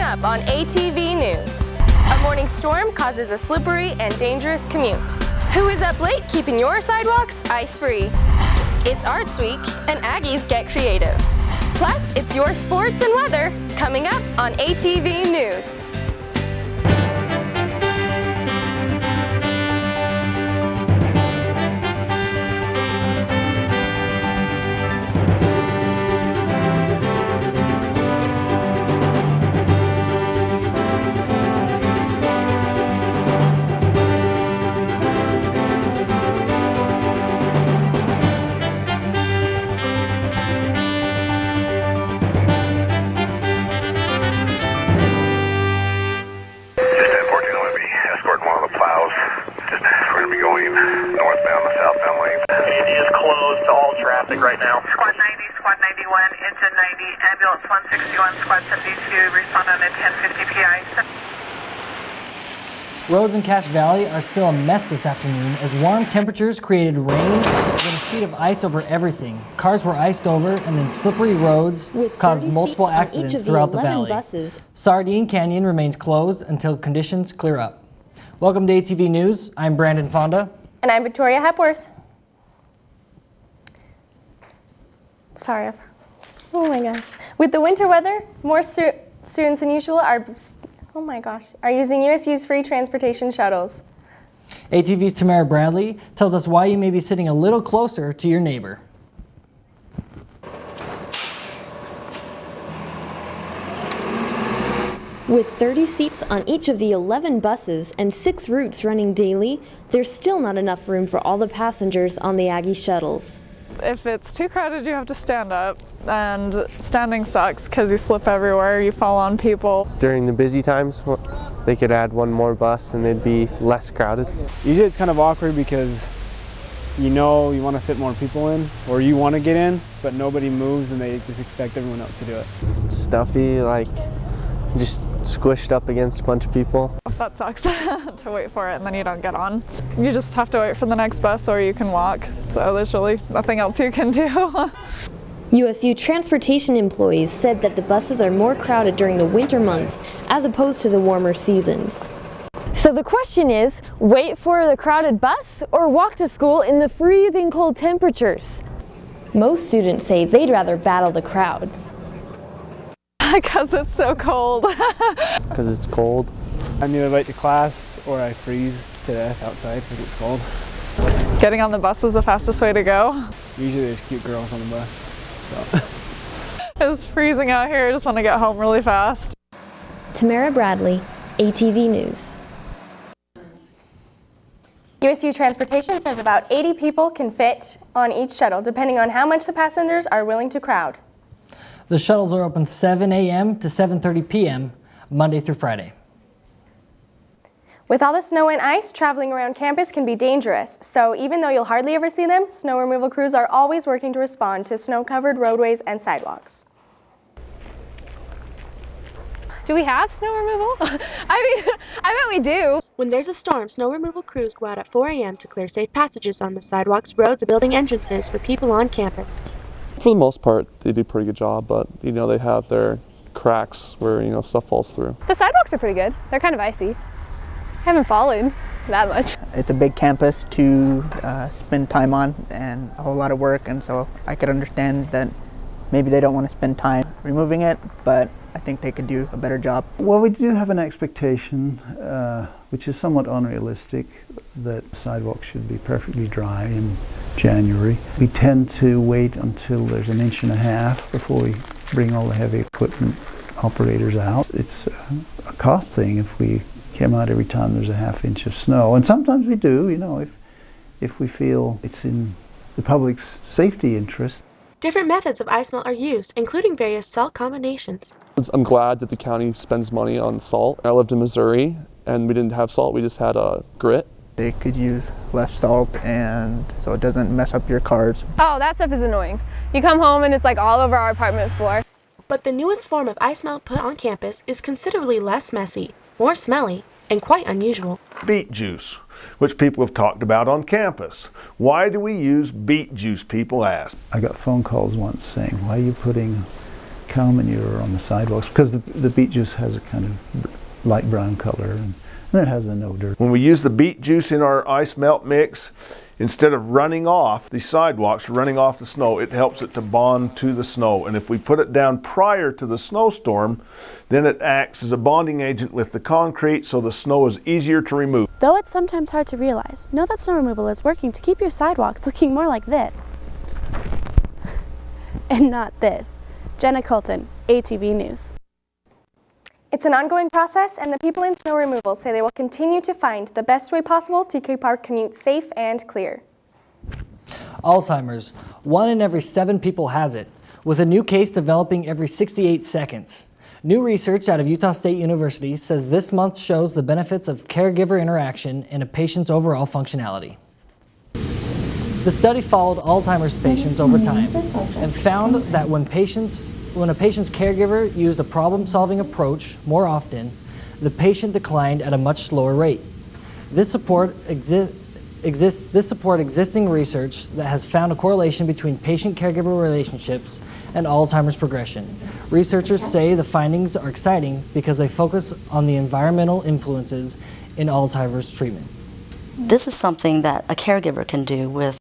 up on ATV News. A morning storm causes a slippery and dangerous commute. Who is up late keeping your sidewalks ice-free? It's Arts Week, and Aggies get creative. Plus, it's your sports and weather coming up on ATV News. Right now. Squad 90, Squad 91, Engine 90, Ambulance 161, Squad 72, respond on a 1050 PI. Roads in Cache Valley are still a mess this afternoon as warm temperatures created rain and a sheet of ice over everything. Cars were iced over and then slippery roads caused multiple accidents throughout the valley. Sardine Canyon remains closed until conditions clear up. Welcome to ATV News. I'm Brandon Fonda. And I'm Victoria Hepworth. Sorry. Oh my gosh. With the winter weather, more students than usual are using USU's free transportation shuttles. ATV's Tamara Bradley tells us why you may be sitting a little closer to your neighbor. With 30 seats on each of the 11 buses and 6 routes running daily, there's still not enough room for all the passengers on the Aggie shuttles. If it's too crowded, you have to stand up, and standing sucks because you slip everywhere, you fall on people. During the busy times, they could add one more bus and it'd be less crowded. Usually it's kind of awkward because you know you want to fit more people in, or you want to get in, but nobody moves and they just expect everyone else to do it. Stuffy, like just squished up against a bunch of people. That sucks to wait for it and then you don't get on. You just have to wait for the next bus or you can walk. So there's really nothing else you can do. USU transportation employees said that the buses are more crowded during the winter months as opposed to the warmer seasons. So the question is, wait for the crowded bus or walk to school in the freezing cold temperatures? Most students say they'd rather battle the crowds. Because it's so cold. Because it's cold. I'm either late to class or I freeze to death outside because it's cold. Getting on the bus is the fastest way to go. Usually there's cute girls on the bus. So. It's freezing out here, I just want to get home really fast. Tamara Bradley, ATV News. USU Transportation says about 80 people can fit on each shuttle, depending on how much the passengers are willing to crowd. The shuttles are open 7 a.m. to 7:30 p.m. Monday through Friday. With all the snow and ice, traveling around campus can be dangerous. So even though you'll hardly ever see them, snow removal crews are always working to respond to snow-covered roadways and sidewalks. Do we have snow removal? I bet we do. When there's a storm, snow removal crews go out at 4 a.m. to clear safe passages on the sidewalks, roads, and building entrances for people on campus. For the most part, they do a pretty good job, but you know, they have their cracks where, you know, stuff falls through. The sidewalks are pretty good. They're kind of icy. I haven't fallen that much. It's a big campus to spend time on and a whole lot of work, and so I could understand that maybe they don't want to spend time removing it, but I think they could do a better job. Well, we do have an expectation, which is somewhat unrealistic, that sidewalks should be perfectly dry in January. We tend to wait until there's 1.5 inches before we bring all the heavy equipment operators out. It's a cost thing if we came out every time there's a 1/2 inch of snow, and sometimes we do, you know, if we feel it's in the public's safety interest. Different methods of ice melt are used, including various salt combinations. I'm glad that the county spends money on salt. I lived in Missouri and we didn't have salt, we just had grit. They could use less salt and so it doesn't mess up your cars. Oh, that stuff is annoying. You come home and it's like all over our apartment floor. But the newest form of ice melt put on campus is considerably less messy, more smelly, and quite unusual. Beet juice, which people have talked about on campus. Why do we use beet juice, people ask. I got phone calls once saying, why are you putting cow manure on the sidewalks because the beet juice has a kind of light brown color and it has an odor. When we use the beet juice in our ice melt mix, instead of running off the sidewalks, running off the snow, it helps it to bond to the snow. And if we put it down prior to the snowstorm, then it acts as a bonding agent with the concrete, so the snow is easier to remove. Though it's sometimes hard to realize, know that snow removal is working to keep your sidewalks looking more like this. And not this. Jenna Colton, ATV News. It's an ongoing process, and the people in snow removal say they will continue to find the best way possible to keep our commute safe and clear. Alzheimer's. 1 in every 7 people has it, with a new case developing every 68 seconds. New research out of Utah State University says this month shows the benefits of caregiver interaction in a patient's overall functionality. The study followed Alzheimer's patients over time and found that when a patient's caregiver used a problem-solving approach more often, the patient declined at a much slower rate. This support existing research that has found a correlation between patient-caregiver relationships and Alzheimer's progression. Researchers say the findings are exciting because they focus on the environmental influences in Alzheimer's treatment. This is something that a caregiver can do with,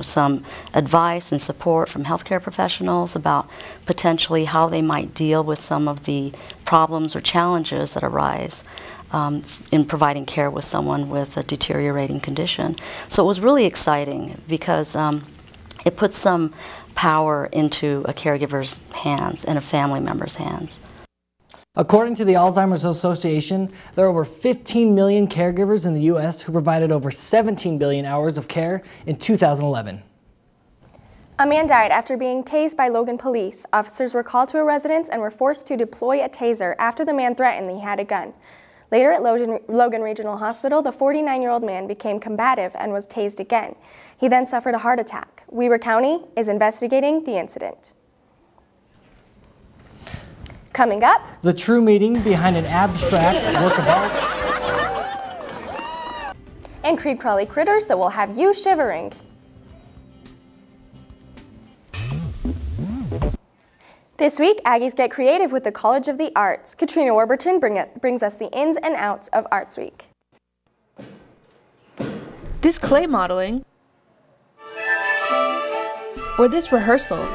some advice and support from healthcare professionals about potentially how they might deal with some of the problems or challenges that arise in providing care with someone with a deteriorating condition. So it was really exciting because it puts some power into a caregiver's hands and a family member's hands. According to the Alzheimer's Association, there are over 15 million caregivers in the U.S. who provided over 17 billion hours of care in 2011. A man died after being tased by Logan police. Officers were called to a residence and were forced to deploy a taser after the man threatened he had a gun. Later at Logan Regional Hospital, the 49-year-old man became combative and was tased again. He then suffered a heart attack. Weber County is investigating the incident. Coming up, the true meaning behind an abstract work of art, and creep-crawly critters that will have you shivering. This week, Aggies get creative with the College of the Arts. Katrina Warburton brings us the ins and outs of Arts Week. This clay modeling, or this rehearsal,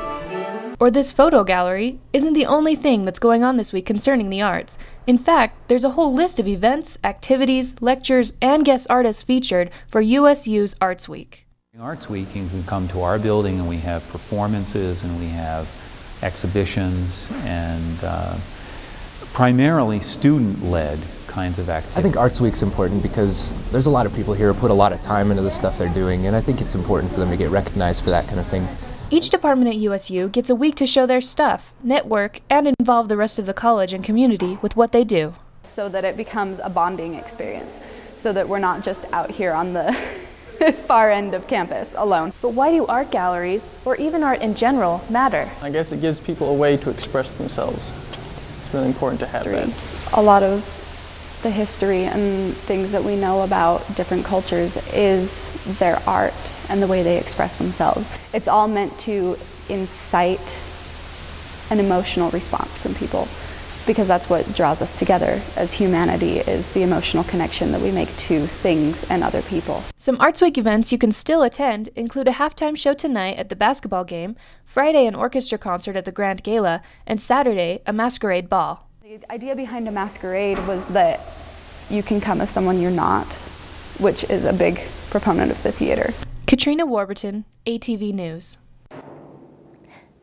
or this photo gallery isn't the only thing that's going on this week concerning the arts. In fact, there's a whole list of events, activities, lectures, and guest artists featured for USU's Arts Week. Arts Week, you can come to our building and we have performances and we have exhibitions and primarily student-led kinds of activities. I think Arts Week's important because there's a lot of people here who put a lot of time into the stuff they're doing, and I think it's important for them to get recognized for that kind of thing. Each department at USU gets a week to show their stuff, network, and involve the rest of the college and community with what they do. So that it becomes a bonding experience, so that we're not just out here on the far end of campus alone. But why do art galleries, or even art in general, matter? I guess it gives people a way to express themselves. It's really important to have that. A lot of the history and things that we know about different cultures is their art and the way they express themselves. It's all meant to incite an emotional response from people, because that's what draws us together as humanity, is the emotional connection that we make to things and other people. Some Arts Week events you can still attend include a halftime show tonight at the basketball game, Friday an orchestra concert at the Grand Gala, and Saturday a masquerade ball. The idea behind a masquerade was that you can come as someone you're not, which is a big proponent of the theater. Katrina Warburton, ATV News.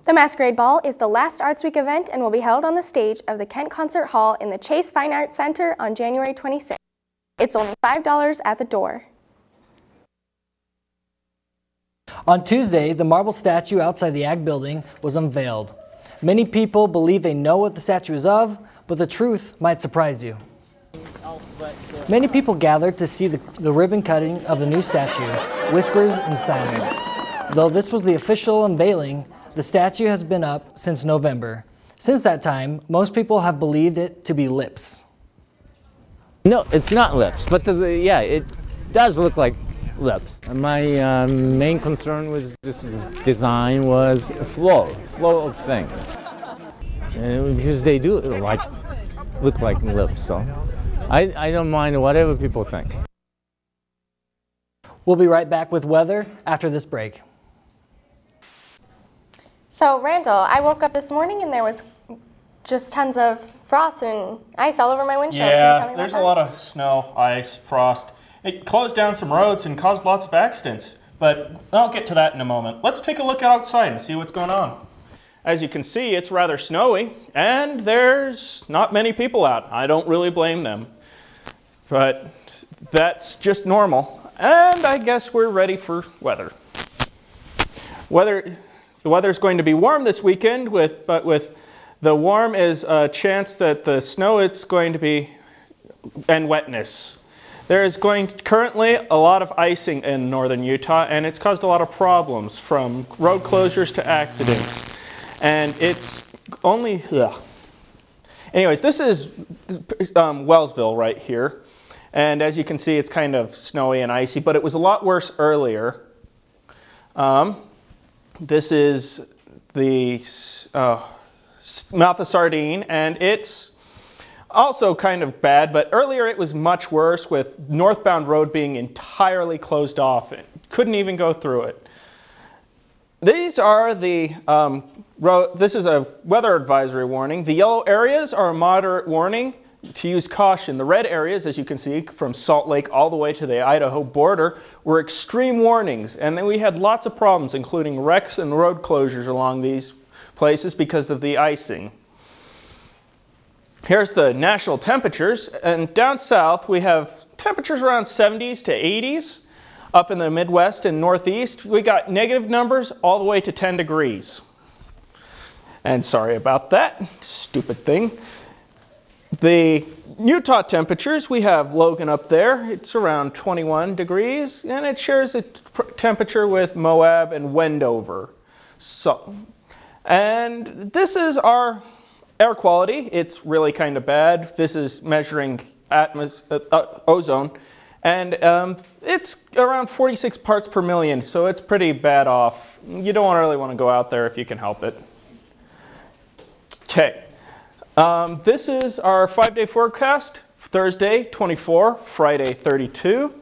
The Masquerade Ball is the last Arts Week event and will be held on the stage of the Kent Concert Hall in the Chase Fine Arts Center on January 26th. It's only $5 at the door. On Tuesday, the marble statue outside the Ag building was unveiled. Many people believe they know what the statue is of, but the truth might surprise you. Many people gathered to see the ribbon cutting of the new statue, Whispers in Silence. Though this was the official unveiling, the statue has been up since November. Since that time, most people have believed it to be lips. No, it's not lips, but yeah, it does look like lips. My main concern with this design was flow of things. because they do look like lips. So I don't mind whatever people think. We'll be right back with weather after this break. So Randall, I woke up this morning and there was just tons of frost and ice all over my windshield. Can you tell me about there's that? a lot of snow, ice, frost. It closed down some roads and caused lots of accidents, but I'll get to that in a moment. Let's take a look outside and see what's going on. As you can see, it's rather snowy and there's not many people out. I don't really blame them, but that's just normal. And I guess we're ready for weather. The weather's going to be warm this weekend, but with the warm is a chance that the snow it's going to be, and wetness. There is currently a lot of icing in northern Utah, and it's caused a lot of problems, from road closures to accidents. And it's only, anyways, this is Wellsville right here. And as you can see, it's kind of snowy and icy, but it was a lot worse earlier. This is the mouth of Sardine, and it's also kind of bad, but earlier it was much worse, with northbound road being entirely closed off. It couldn't even go through it. These are the this is a weather advisory warning. The yellow areas are a moderate warning to use caution. The red areas, as you can see, from Salt Lake all the way to the Idaho border, were extreme warnings. And then we had lots of problems, including wrecks and road closures along these places because of the icing. Here's the national temperatures. And down south, we have temperatures around 70s to 80s. Up in the Midwest and Northeast, we got negative numbers all the way to 10 degrees. And sorry about that, stupid thing. The Utah temperatures, we have Logan up there. It's around 21 degrees, and it shares a temperature with Moab and Wendover. So, and this is our air quality. It's really kind of bad. This is measuring ozone, and it's around 46 parts per million, so it's pretty bad off. You don't really want to go out there if you can help it. Okay. This is our 5-day forecast. Thursday, 24, Friday, 32.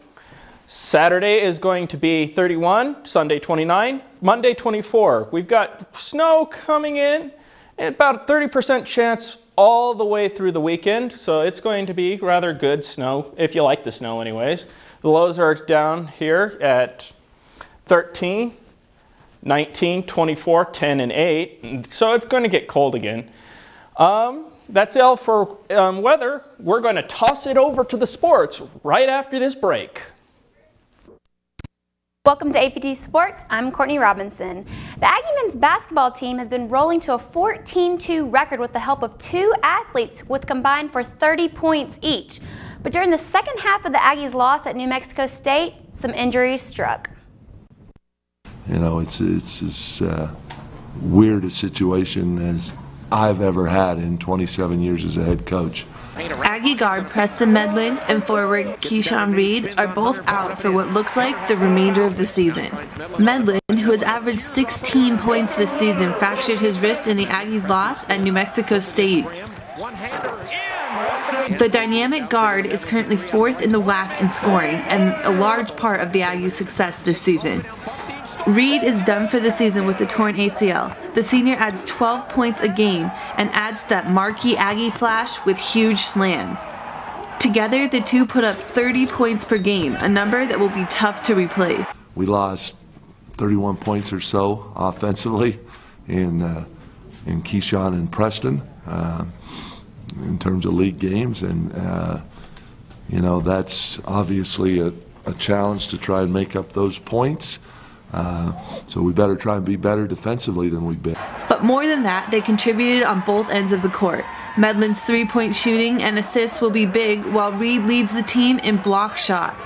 Saturday is going to be 31, Sunday, 29, Monday, 24. We've got snow coming in, and about a 30% chance all the way through the weekend. So it's going to be rather good snow, if you like the snow anyways. The lows are down here at 13, 19, 24, 10, and 8. So it's going to get cold again. That's all for weather. We're going to toss it over to the sports right after this break. Welcome to APT Sports. I'm Courtney Robinson. The Aggie men's basketball team has been rolling to a 14-2 record with the help of 2 athletes with combined for 30 points each. But during the second half of the Aggies' loss at New Mexico State, some injuries struck. You know, it's as weird a situation as I've ever had in 27 years as a head coach. Aggie guard Preston Medlin and forward Keyshawn Reed are both out for what looks like the remainder of the season. Medlin, who has averaged 16 points this season, fractured his wrist in the Aggies' loss at New Mexico State. The dynamic guard is currently 4th in the WAC in scoring and a large part of the Aggies' success this season. Reed is done for the season with the torn ACL. The senior adds 12 points a game and adds that marquee Aggie flash with huge slams. Together, the two put up 30 points per game, a number that will be tough to replace. We lost 31 points or so offensively in Keyshawn and Preston in terms of league games, and you know, that's obviously a challenge to try and make up those points. So we better try and be better defensively than we've been. But more than that, they contributed on both ends of the court. Medlin's 3-point shooting and assists will be big, while Reed leads the team in block shots.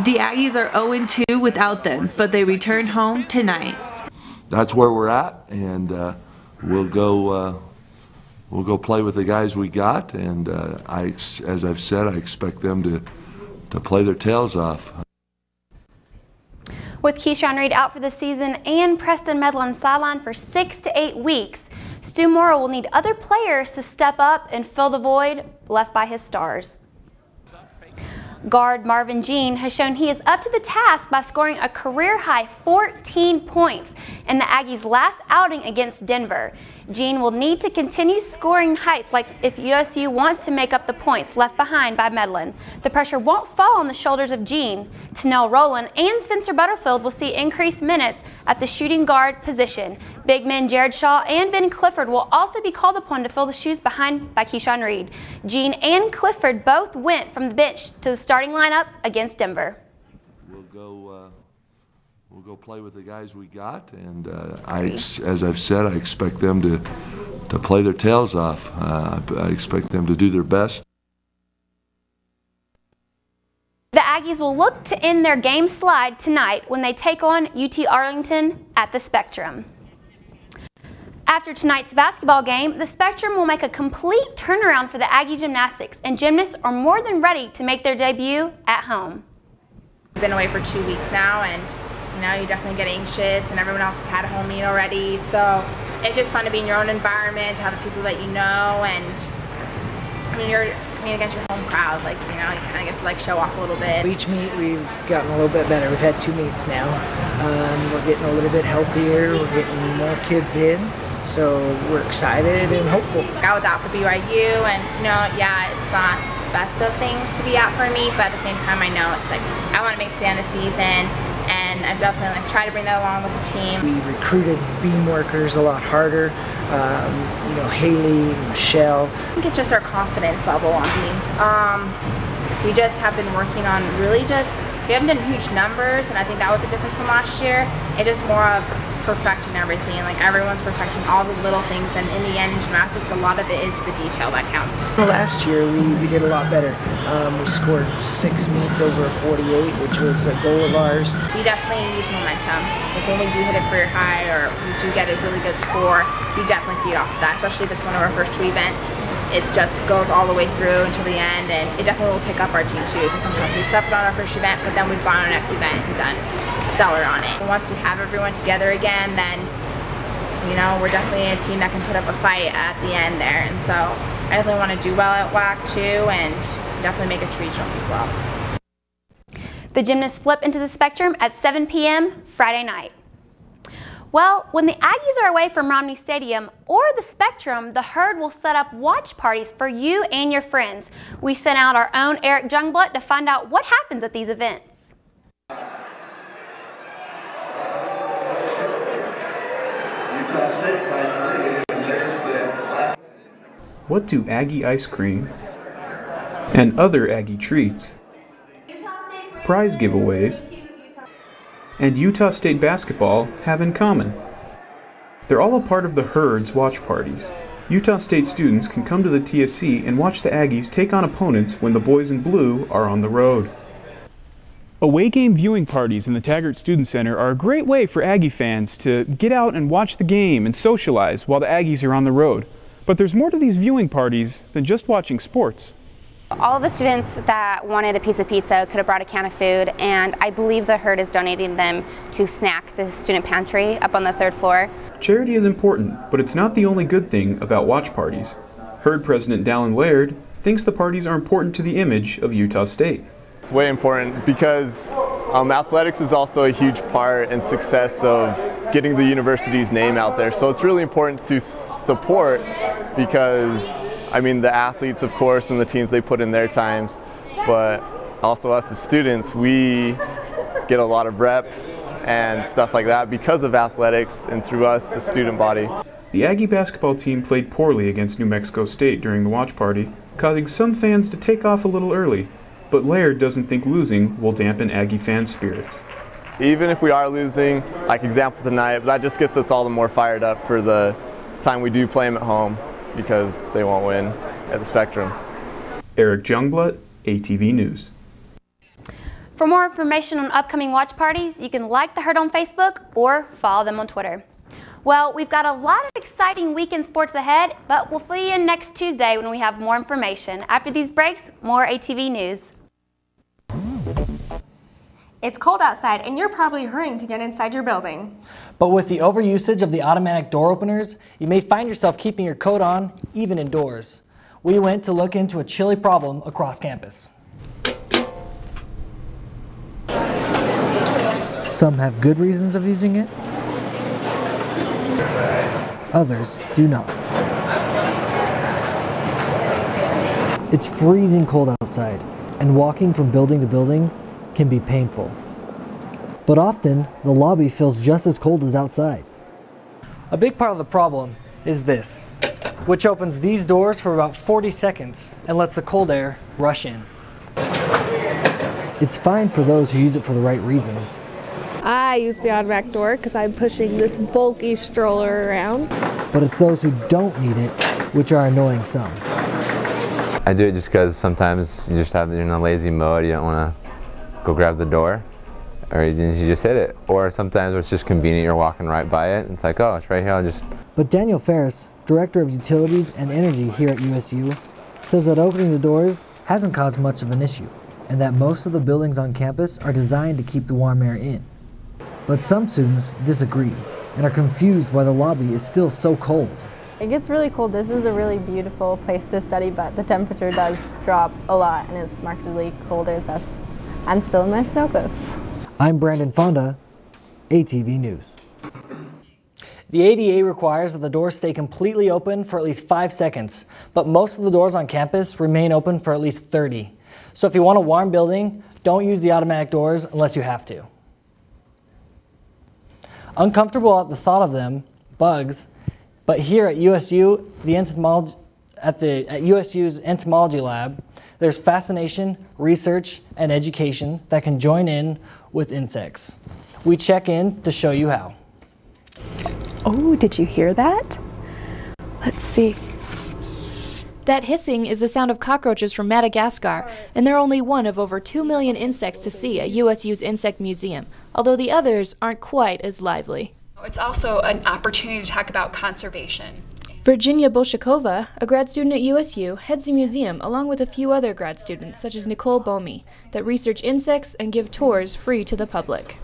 The Aggies are 0-2 without them, but they return home tonight. That's where we're at, and we'll go play with the guys we got, and as I've said, I expect them to play their tails off. With Keyshawn Reed out for the season and Preston Medlin sidelined for 6 to 8 weeks, Stu Morrill will need other players to step up and fill the void left by his stars. Guard Marvin Jean has shown he is up to the task by scoring a career-high 14 points in the Aggies' last outing against Denver. Jean will need to continue scoring heights like if USU wants to make up the points left behind by Medlin. The pressure won't fall on the shoulders of Jean. Tennell Rowland and Spencer Butterfield will see increased minutes at the shooting guard position. Big men Jared Shaw and Ben Clifford will also be called upon to fill the shoes behind by Keyshawn Reed. Jean and Clifford both went from the bench to the starting lineup against Denver. We'll go play with the guys we got, and as I've said, I expect them to play their tails off. I expect them to do their best. The Aggies will look to end their game slide tonight when they take on UT Arlington at the Spectrum. After tonight's basketball game, the Spectrum will make a complete turnaround for the Aggie gymnastics, and gymnasts are more than ready to make their debut at home. We've been away for 2 weeks now, and you know, you definitely get anxious, and everyone else has had a home meet already, so it's just fun to be in your own environment, to have the people that you know, and I mean, you're competing against your home crowd, like, you know, you kind of get to like show off a little bit. Each meet we've gotten a little bit better. We've had 2 meets now. We're getting a little bit healthier, we're getting more kids in, so we're excited and hopeful. I was out for BYU, and you know, yeah, it's not the best of things to be out for a meet, but at the same time I know it's like, I want to make it to the end of the season, and I've definitely tried to bring that along with the team. We recruited beam workers a lot harder. You know, Haley, Michelle. I think it's just our confidence level on beam. We just have been working on really we haven't done huge numbers, and I think that was a difference from last year. It is more of perfecting everything. Like, everyone's perfecting all the little things, and in the end, in gymnastics, a lot of it is the detail that counts. Last year, we did a lot better. We scored 6 meets over 48, which was a goal of ours. We definitely use momentum. Like, when we do hit a career high or we do get a really good score, we definitely feed off of that, especially if it's one of our first 2 events. It just goes all the way through until the end, and it definitely will pick up our team too, because sometimes we've suffered on our first event, but then we've gone on our next event and done stellar on it. And once we have everyone together again, then, you know, we're definitely a team that can put up a fight at the end there. And so I definitely want to do well at WAC too, and definitely make it to regionals as well. The gymnasts flip into the Spectrum at 7 p.m. Friday night. Well, when the Aggies are away from Romney Stadium or the Spectrum, the Herd will set up watch parties for you and your friends. We sent out our own Eric Jungblut to find out what happens at these events. What do Aggie ice cream and other Aggie treats, prize giveaways, and Utah State basketball have in common? They're all a part of the Herd's watch parties. Utah State students can come to the TSC and watch the Aggies take on opponents when the boys in blue are on the road. Away game viewing parties in the Taggart Student Center are a great way for Aggie fans to get out and watch the game and socialize while the Aggies are on the road. But there's more to these viewing parties than just watching sports. All of the students that wanted a piece of pizza could have brought a can of food, and I believe the Herd is donating them to Snack, the student pantry up on the 3rd floor. Charity is important, but it's not the only good thing about watch parties. Herd President Dallin Laird thinks the parties are important to the image of Utah State. It's way important because athletics is also a huge part in success of getting the university's name out there. So it's really important to support because, I mean, the athletes, of course, and the teams, they put in their times, but also us as students, we get a lot of rep and stuff like that because of athletics and through us, the student body. The Aggie basketball team played poorly against New Mexico State during the watch party, causing some fans to take off a little early. But Laird doesn't think losing will dampen Aggie fans' spirits. Even if we are losing, like example tonight, that just gets us all the more fired up for the time we do play them at home because they won't win at the Spectrum. Eric Jungblut, ATV News. For more information on upcoming watch parties, you can like the Herd on Facebook or follow them on Twitter. Well, we've got a lot of exciting weekend sports ahead, but we'll see you next Tuesday when we have more information. After these breaks, more ATV News. It's cold outside and you're probably hurrying to get inside your building. But with the overusage of the automatic door openers, you may find yourself keeping your coat on even indoors. We went to look into a chilly problem across campus. Some have good reasons of using it. Others do not. It's freezing cold outside, and walking from building to building can be painful. But often, the lobby feels just as cold as outside. A big part of the problem is this, which opens these doors for about 40 seconds and lets the cold air rush in. It's fine for those who use it for the right reasons. I use the automatic door because I'm pushing this bulky stroller around. But it's those who don't need it, which are annoying some. I do it just because sometimes you're in a lazy mode, you don't want to go grab the door, or you just hit it. Or sometimes it's just convenient, you're walking right by it, and it's like, oh, it's right here, I'll just... But Daniel Ferris, Director of Utilities and Energy here at USU, says that opening the doors hasn't caused much of an issue, and that most of the buildings on campus are designed to keep the warm air in. But some students disagree and are confused why the lobby is still so cold. It gets really cold. This is a really beautiful place to study, but the temperature does drop a lot and it's markedly colder. Thus, I'm still in my snow clothes. I'm Brandon Fonda, ATV News. The ADA requires that the doors stay completely open for at least 5 seconds, but most of the doors on campus remain open for at least 30. So if you want a warm building, don't use the automatic doors unless you have to. Uncomfortable at the thought of them, bugs, but here at USU, at USU's entomology lab, there's fascination, research, and education that can join in with insects. We check in to show you how. Oh, did you hear that? Let's see. That hissing is the sound of cockroaches from Madagascar, and they're only one of over 2 million insects to see at USU's Insect Museum, although the others aren't quite as lively. It's also an opportunity to talk about conservation. Virginia Bolshakova, a grad student at USU, heads the museum along with a few other grad students, such as Nicole Bomi, that research insects and give tours free to the public.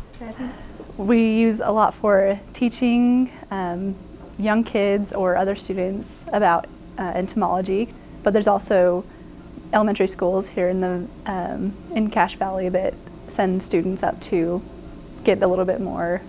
We use a lot for teaching young kids or other students about entomology, but there's also elementary schools here in Cache Valley that send students up to get a little bit more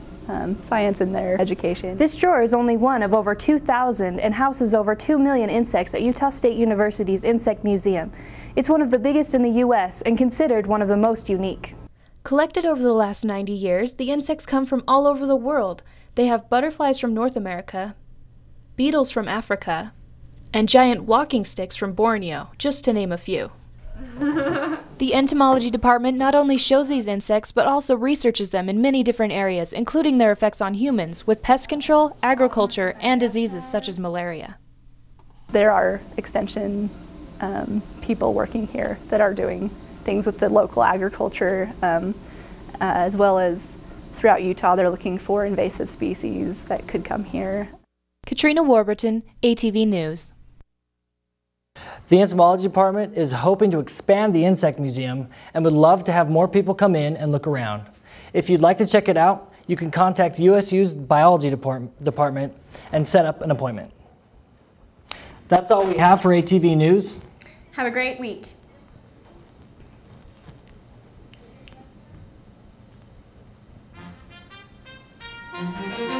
science in their education. This drawer is only one of over 2,000 and houses over 2 million insects at Utah State University's Insect Museum. It's one of the biggest in the U.S. and considered one of the most unique. Collected over the last 90 years, the insects come from all over the world. They have butterflies from North America, beetles from Africa, and giant walking sticks from Borneo, just to name a few. The entomology department not only shows these insects, but also researches them in many different areas, including their effects on humans, with pest control, agriculture, and diseases such as malaria. There are extension people working here that are doing things with the local agriculture, as well as throughout Utah. They're looking for invasive species that could come here. Katrina Warburton, ATV News. The entomology department is hoping to expand the insect museum and would love to have more people come in and look around. If you'd like to check it out, you can contact USU's biology department and set up an appointment. That's all we have for ATV News. Have a great week. Mm-hmm.